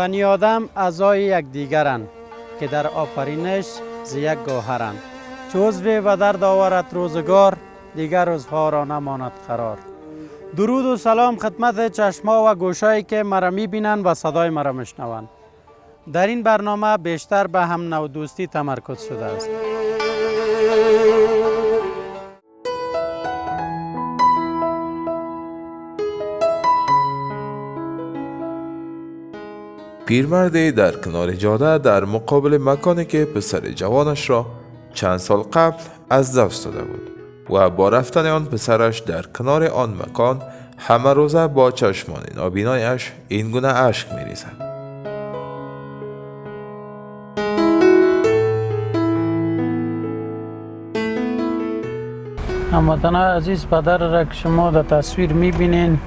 بنی آدم اعضای یکدیگرند که در آفرینش ز یک گوهرند. چو عضوی و درد آورد روزگار، دیگر عضوها را نماند قرار. درود و سلام خدمت چشما و گوشایی که مرا می‌بینند و صدای مرا میشنوند. در این برنامه بیشتر به هم نوع دوستی تمرکز شده است. پیرمردی در کنار جاده در مقابل مکانی که پسر جوانش را چند سال قبل از دست داده بود و با رفتن آن پسرش در کنار آن مکان همه روزه با چشمان نابینایش این گونه اشک می‌ریزد. هموطنان عزیز، پدر را که شما در تصویر می‌بینین،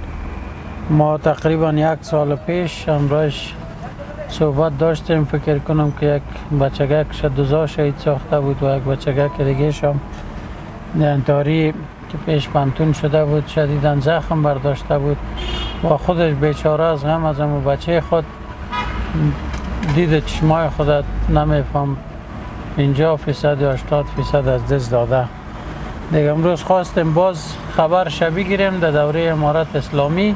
ما تقریبا 1 سال پیش امروز صحبت داشتیم. فکر کنم که یک بچگک شدوزا شهید ساخته بود و یک بچگک دیگه شم انتحاری که پیش پنتون شده بود، شدیداً زخم برداشته بود و خودش بیچاره از غم از امو بچه خود دید چشمای خودت نمیفهم 50% یا 80% از دست داده. دیگه امروز خواستیم باز خبر شبی گیریم در دوره امارت اسلامی،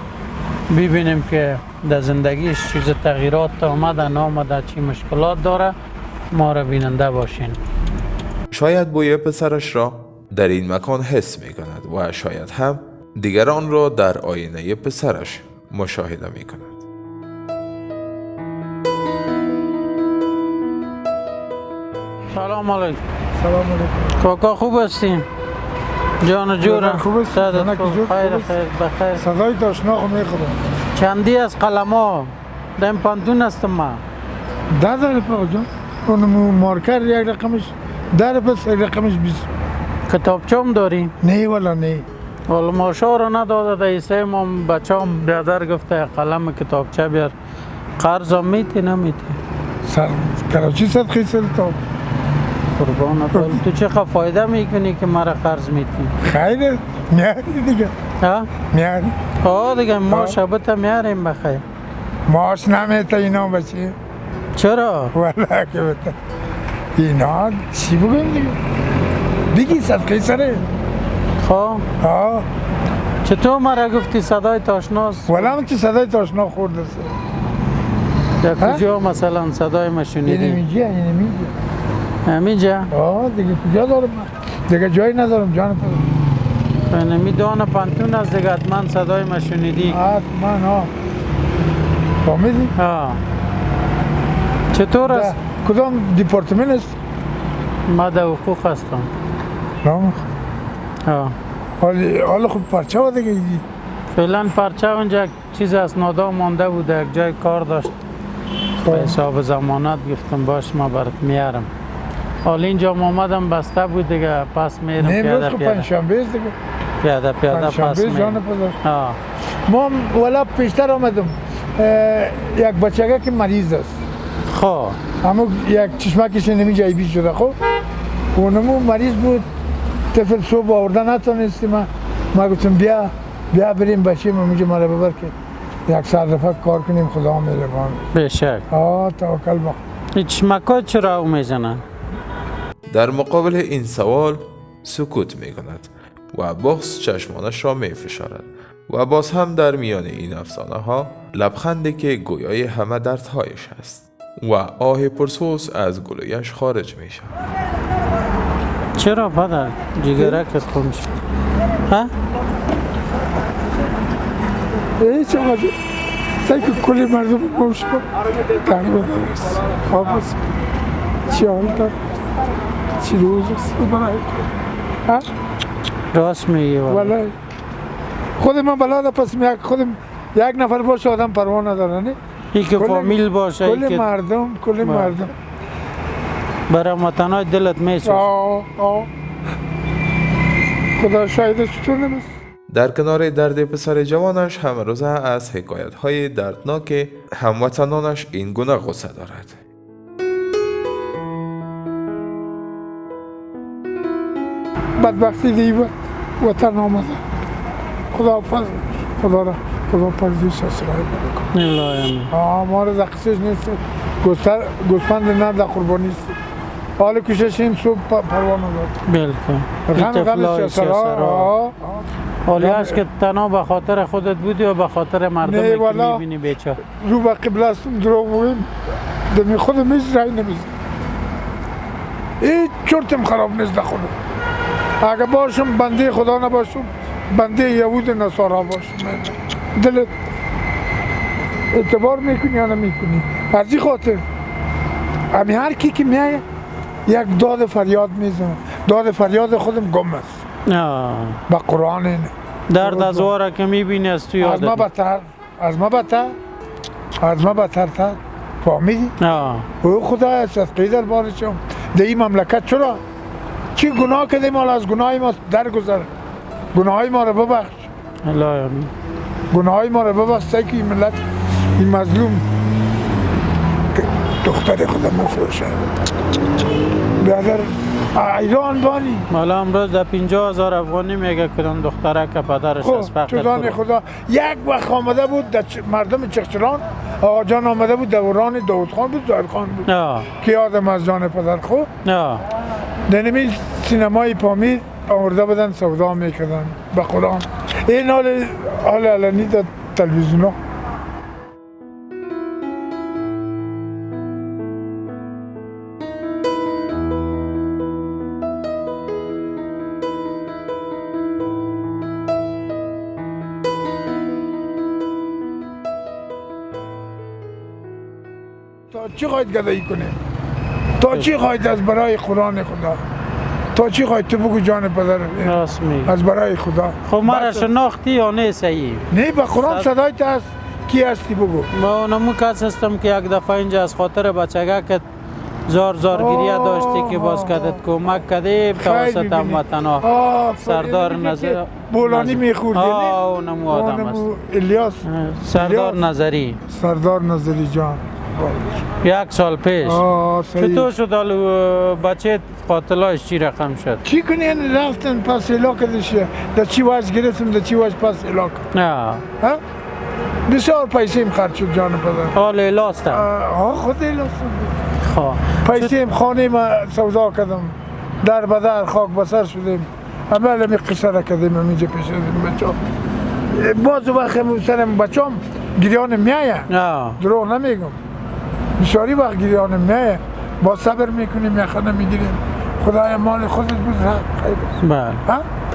ببینیم که در زندگیش چیز تغییرات آمده نامده، چی مشکلات داره، ما را بیننده باشین. شاید بوی پسرش را در این مکان حس می کند و شاید هم دیگران را در آینه پسرش مشاهده می کند. سلام علیکم. سلام علیکم. کاکا خوب هستین؟ جان جورم خوب است؟ خیر خیر بخیر. صدای داشنا میخورم. چندی از قلما دم پندون هستم ما. 10 روپیه جان. اون مارکر یک رقمش 10 روپیه، یک رقمش 20. کتابچه‌ام داری؟ نه والا نه. والا ماشا رو نداده دیسه ما بچه‌ام بیادر گفته قلم کتابچه بیار. قرضم میتی نمیتی؟ سر کراچی صدقه سر تو. قربان تو چه فایده میکنی که مرا قرض میتی؟ خیره میاری دیگه. ها؟ میاری. دیگه ما شبت میاریم بخیر. ماش نمیته اینا بچه. چرا؟ والا که بته. اینا چی بگیم دیگه؟ بگی صدقه سره. خب ها. چطور مرا گفتی صدای تاشناست؟ والا من که صدای تاشنا خورده سر. در کجا مثلا صدای ما شنیدی؟ اینمیجه. همینجا؟ دیگه کجا دارم؟ دیگه جایی ندارم جان تو. میدانه پنتون از دیگه حتما صدای ما شنیدی؟ حتما فهمیدی؟ چطور است؟ کدام دیپارتمنت است؟ ما در حقوق هستم. نام حالا خب پرچه و دیگه ایدی؟ فعلا پرچه اونجا چیز از نادا مانده بود، یک جای کار داشت به حساب ضمانت، گفتم باش ما برات میارم. حالا اینجا آمدم بسته بود دیگه، پس میرم پیاده پیاده. پنجشنبه است دیگه. پیاده پس میرم. ما والا پیشتر آمدم، یک بچگه که مریض است. خب اما یک چشمکش نمیجه ایبی شده. خب اونمو مریض بود، طفل صبح آورده نتونستیم. ما گفتم بیا بریم بچه ما میگه مرا ببر که یک صرفه کار کنیم، خدا مهربان. بشک. توکل با. این چشمکا چرا میزنن؟ در مقابل این سوال سکوت می کند و باز چشمانش را می فشارد و باز هم در میان این افسانه ها لبخندی که گویای همه دردهایش است و آه پرسوس از گلویش خارج می شود. چرا پدر؟ جگرکت خون شد؟ ها؟ هیچ آمده تا که کلی مردم موش با تقریبا درست خواب است. چی حال دارد؟ چی روز است؟ راست میگی والله خود من بلاده، پس خودم یک نفر باشه آدم پروا نداره نه؟ این که فامیل باشه، کل مردم برای وطنای دلت میسوزه. خدا شاید چطور نمیست. در کنار درد پسر جوانش همه روزه از حکایت‌های دردناک هموطنانش این گونه غصه دارد. بدبختی دیگه وطن آمده. خدا حافظ. خدا را خدا پردیش اسرائیل بده. الهی ما را دقیقش نیست. گوسپند نه در قربانی است. حال کششیم صبح پروانه داد. بالکل. غم سیاسرها. حالیش که تنها به خاطر خودت بودی و به خاطر مردمی که میبینی بیچاره. رو به قبله هستم دروغ بگیم. دمی خود میز رای نمیزم. هیچ چرتم خراب نیست در خودم. اگه باشم بنده خدا نباشم بنده یهود نصارا باشم. دلت اعتبار میکنی یا نمیکنی؟ از این خاطر امی هر کی که میایه یک داد فریاد میزنه. داد فریاد خودم گم است. با قرآن اینه. درد از واره که میبینی از تو یادت. از ما بدتر تا فهمیدی؟ او خدا صدقی در بارشم در این مملکت چرا؟ چی گناه کردیم حالا از گناه ما درگذر. گناه ما رو ببخش. گناه ما رو ببخش تا که این ملت این مظلوم دختر خدا مفروشه. بیادر ایران بانی. حالا امروز در 50,000 افغانی میگه کدام دختره که پدرش از فقر خدا خدا یک وقت آمده بود در مردم چخچران آقا جان آمده بود دوران داود خان بود زاهر خان بود که یادم از جان پدر خود دنمی سینمای پامیر آورده بدن سودا میکردن به قرآن. این حال علنی در تلویزیون ها. تا چی خواهید گدایی کنه؟ تا چی خواهید از برای قرآن خدا؟ تا چی خواهید تو بگو جان پدر از برای خدا؟ خب ما را شناختی یا نه صحیح؟ نه به قرآن صدایت هست کی هستی بگو؟ ما اونمو کس هستم که یک دفعه اینجا از خاطر بچگه که زار گریه داشتی که باز کدت کمک کده توسط هموطنا سردار نظری بولانی میخوردی نه؟ اونمو آدم است الیاس سردار نظری جان 1 سال پیش چطور شد بچه قاتلاش چی رقم شد؟ چی کنین رفتن پس علاقه دشه در چی وجه گرفتم در چی وجه پس علاقه بسیار پیسه ایم خرد شد جان پدر حال ایلاستم خود ایلاستم پیسه ایم خانه ما سودا کردم در بدر خاک بسر شدیم همه علمی قصه را کردیم همینجا پیش شدیم بچه باز وقت سرم بچه هم گریان میایه دروغ نمیگم بسیاری وقت گریان میایه با صبر میکنیم یخه نمیگیریم خدای مال خودت بود خیلی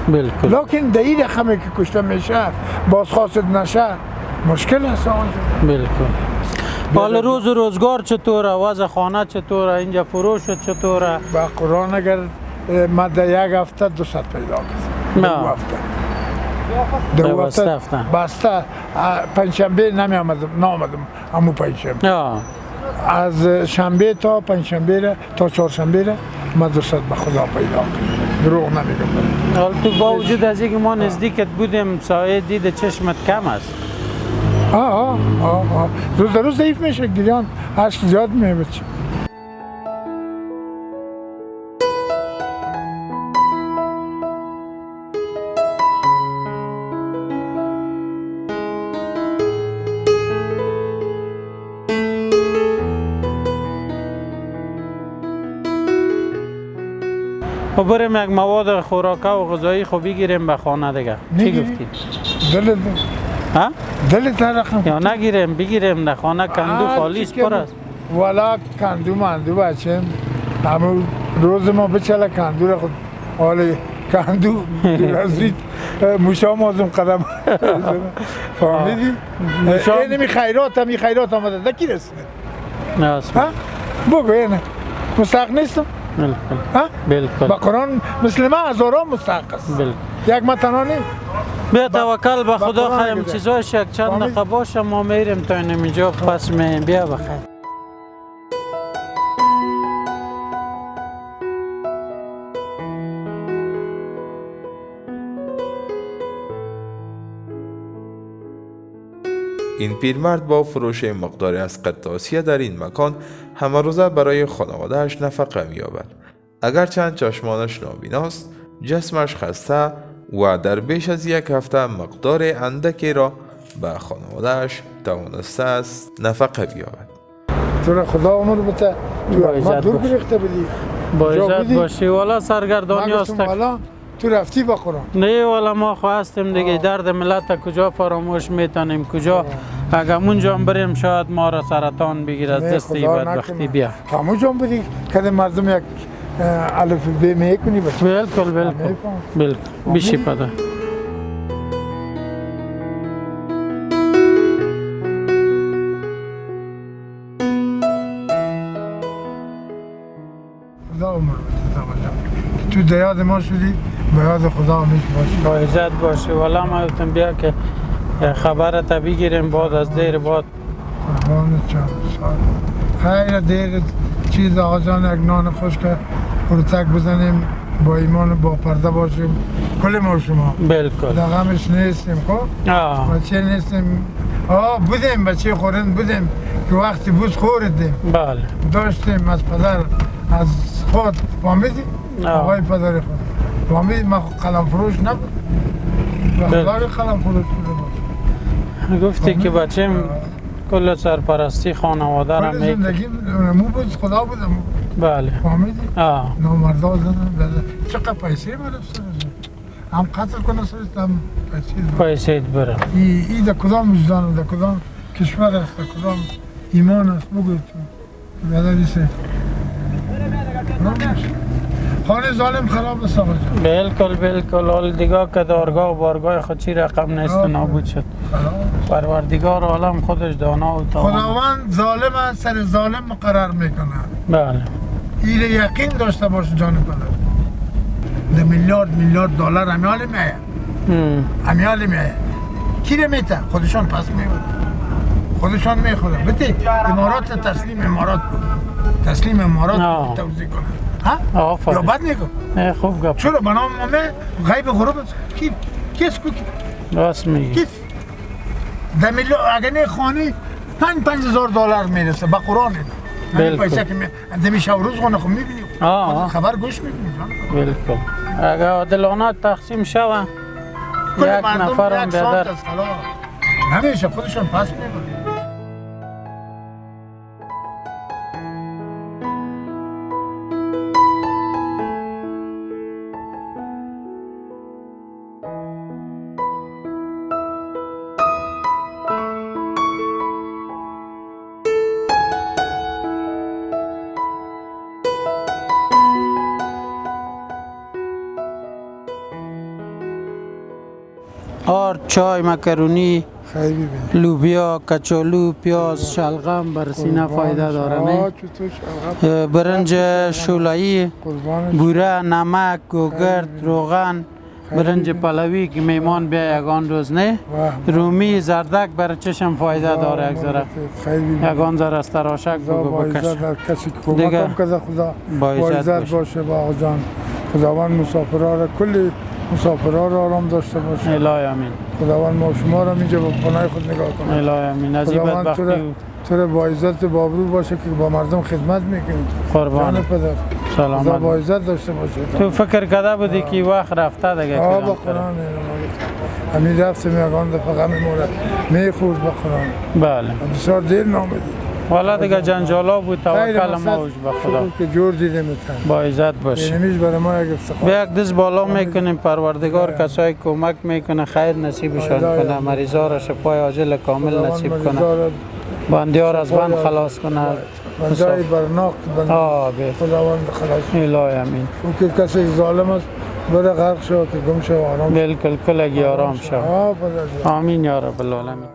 بالکل لیکن در این رقمی که کشته میشه بازخواست نشه مشکل هست بالکل حال روز و روزگار چطوره؟ وضع خانه چطوره؟ اینجا فروش چطوره؟ با قرآن اگر من در یک هفته 200 پیدا کردم دو هفته بسته پنجشنبه نمی آمدم همو پنجشنبه از شنبه تا پنجشنبه تا چهارشنبه من 200 به خدا پیدا کردم دروغ نمیگم. حال تو با وجود از اینکه ما نزدیکت بودیم سایه دید چشمت کم است. روز در روز ضعیف میشه گریان عشق زیاد میبچه. خب بریم یک مواد خوراکه و غذایی خوب بگیریم به خانه دیگه. چی گفتید؟ دلت رقم یا نگیریم بگیریم در خانه کندو خالیست پر است. والا کندو مندو بچه همون روز ما بچله کندو را خود حالا کندو رزید موشا مازم قدم فهمیدی؟ اینمی خیرات آمده در کی رسیده؟ نه بگو اینه مستحق نیستم؟ بالکل با قرآن مسلمان هزاران مستحق است یک متنانی بیا توکل به خدا خواهیم چیزایش یک چند دقیقه باشه ما میریم تا اینجا پس میریم بیا بخیر. این پیرمرد با فروش مقداری از قطعاصیه در این مکان همه روزه برای خانوادهش نفقه می‌یابد. اگرچند چشمانش نابیناست، جسمش خسته و در بیش از یک هفته مقدار اندکی را به خانوادهش توانسته است نفقه بیابد. تو را خدا عمر بده. تو با ما عزت دور باش. گرفته بودی. با جا عزت بودی؟ باشی والا سرگردانی من است. گفتم حالا تو رفتی با قرآن. نه والا ما خواستیم دیگه درد ملت کجا فراموش میتونیم کجا اگر اونجا بریم شاید ما را سرطان بگیر از نه، دست خدا این بدبختی نکنه. بیا. همونجا هم بودی که مردم یک الف ب میکنی بس. بالکل بالکل بالکل بیشی پدر. خدا عمر بده توجه. تو در یاد ما شدی به یاد خدا همیش باشی. با عزت باشی والا ما گفتم بیا که خبرت بگیریم بعد از دیر بعد. قربان چند سال خیلی دیر چیز آقا جان یک نان خوش که پرتک بزنیم با ایمان و با پرده باشیم کل ما شما بالکل در غمش نیستیم خب بچه نیستیم بودیم بچه خورن بودیم که وقتی بود خوردیم بله داشتیم از پدر از خود فهمیدی آقای پدر خود فهمیدی ما قلم فروش نبود و خدا قلم فروش بوده باشه گفتی که بچیم کل سرپرستی خانواده را کل میکنه. زندگی مو بود خدا بودم بله فهمیدی آه نامردا زدن چقدر پیسه برسته هم قتل کنه سرست هم پیسه پیسه برم ای در کدام وجدان در کدام کشور است در کدام ایمان است بگو تو برادری سه خانه ظالم خراب است آقا جان بالکل بالکل حال دیگه که دارگاه و بارگاه خود چی رقم نیست و نابود شد. پروردگار عالم خودش دانا و توانا. خداوند ظالم است سر ظالم مقرر میکنه بله این یقین داشته باش جان پدر ده میلیارد دلار امیال میآید امیال میآید کی رو میته خودشان پس میبرن خودشان میخورن بده امارات تسلیم امارات بود تسلیم امارات توزیع کنن ها آفرین یا بد میگم خوب گفت چرا بنام مامه غیب غروب است کی کیس کو راست میگی کیس ده میلیون اگه نه خانی 5,000 دلار میرسه با قرآن این پیسه که دمی شب روز خونه خب میبینی خبر گوش میکنی بالکل اگه عادلانه تقسیم شوه یک نفر هم بیادر همیشه خودشون پس میبرن آرد چای مکرونی لوبیا کچالو پیاز شلغم بر سینه فایده داره نه برنج شولایی بوره نمک گوگرد روغن برنج پلوی که میمان بیا یگان روز نه رومی زردک بر چشم فایده داره یک ذره یگان ذره از تراشک بگو بکش کسی کمکم کنه خدا با عزت باشه با آقا جان خداوند مسافرها را کلی مسافرها را آرام داشته باشه الهی امین خداوند ما شما را اینجا با پناه خود نگاه کنه الهی امین از این بدبختی تو را با عزت بابرو باشه که با مردم خدمت میکنی قربان جان پدر سلامت خدا با عزت داشته باشه تو فکر کرده بودی که وقت رفته دیگه با قرآن همین رفتم یگان دفعه غم مورد میخورد با قرآن بله بسیار دیر نامدی والا دیگه جنجالا بود توکل ما اوج به خدا که جور دیده میتن با عزت باشی نمیش برای ما یک افتخار به یک دست بالا میکنیم پروردگار کسایی کمک میکنه خیر نصیبشان کنه مریضا را شفای عاجل کامل نصیب کنه بندی‌ها را از بند خلاص کنه بندای برناق خداوند خلاص الهی امین او که کسی ظالم است بره غرق شو که گم شو آرام بالکل کلگی آرام شو آمین یا رب العالمین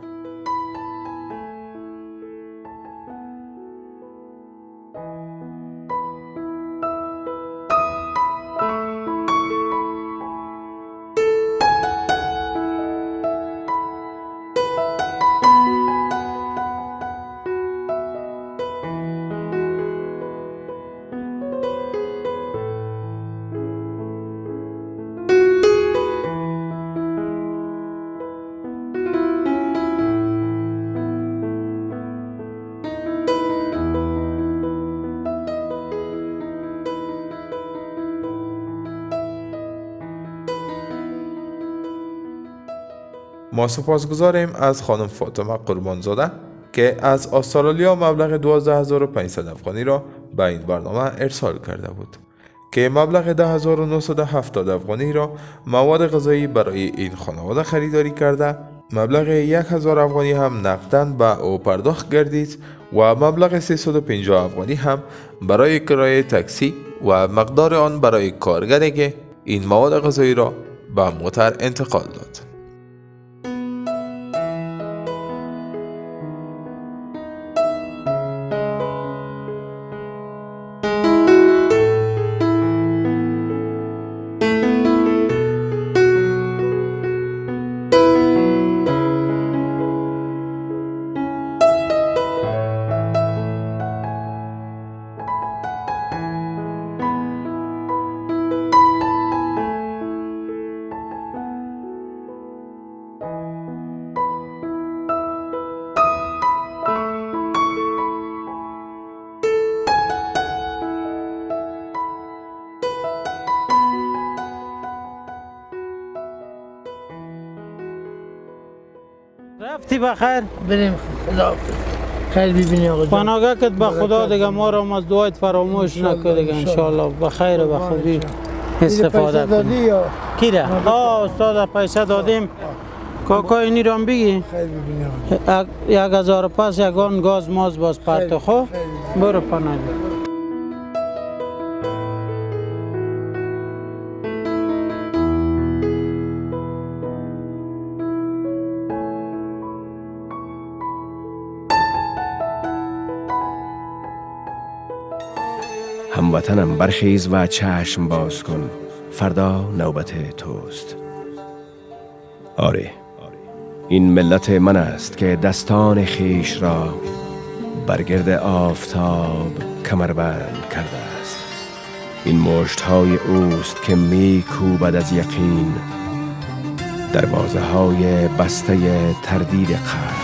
ما سپاسگزاریم از خانم فاطمه قربانزاده که از استرالیا مبلغ 12500 افغانی را به این برنامه ارسال کرده بود که مبلغ 10970 افغانی را مواد غذایی برای این خانواده خریداری کرده، مبلغ 1000 افغانی هم نقداً به او پرداخت گردید و مبلغ 350 افغانی هم برای کرایه تاکسی و مقدار آن برای کارگری که این مواد غذایی را به موتر انتقال داد. رفتی بخیر؟ بریم خداحافظ. خیر ببینی آقا جان. پناهگاه کت به خدا دیگه ما را از دعایت فراموش نکن دیگه انشالله بخیر و خوبی استفاده دادی کنی. یا کیره؟ استاد پیسه دادیم. کاکا اینی را بگی؟ خیر ببینی آقا جان. 1000 پس یگان گاز ماز باز پرت خو برو پناهگاه. هموطنم برخیز و چشم باز کن، فردا نوبت توست. آره، این ملت من است که دستان خیش را برگرد آفتاب کمربند کرده است. این مشت‌های اوست که می کوبد از یقین دروازه های بسته تردید قلب.